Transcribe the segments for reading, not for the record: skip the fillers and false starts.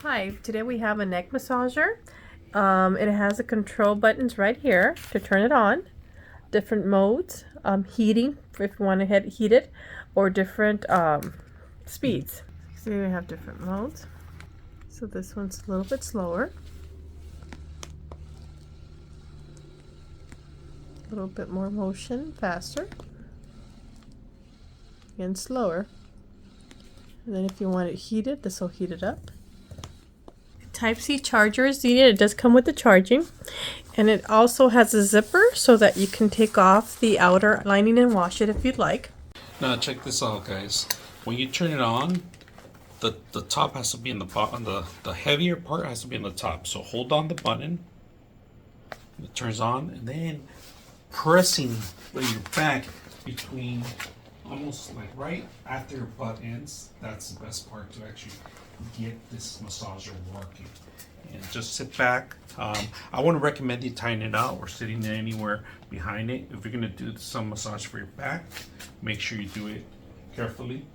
Hi, today we have a neck massager. It has the control buttons right here to turn it on. Different modes, heating if you want to heat it, or different speeds. So we have different modes. So this one's a little bit slower. A little bit more motion, faster. And slower. And then if you want it heated, this will heat it up. Type-C charger is needed. It does come with the charging, and it also has a zipper so that you can take off the outer lining and wash it if you'd like. Now check this out, guys. When you turn it on, the top has to be in the bottom. The heavier part has to be in the top. So hold on the button. It turns on, and then pressing with your back between, almost like right after your butt ends. That's the best part to actually get this massager working. And just sit back. I wouldn't recommend you tying it out or sitting anywhere behind it. If you're gonna do some massage for your back, make sure you do it carefully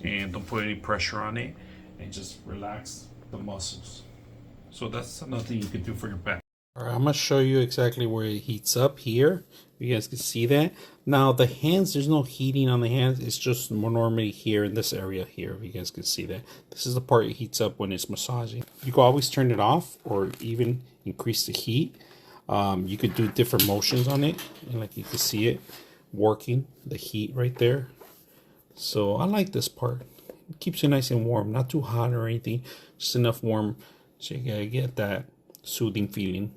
and don't put any pressure on it, and just relax the muscles. So that's another thing you can do for your back. All right, I'm gonna show you exactly where it heats up here. You guys can see that. Now the hands, there's no heating on the hands. It's just more normally here in this area here. If you guys can see that. This is the part it heats up when it's massaging. You can always turn it off or even increase the heat. You could do different motions on it, and like you can see it working, the heat right there. So I like this part. It keeps you nice and warm, not too hot or anything, just enough warm so you gotta get that soothing feeling.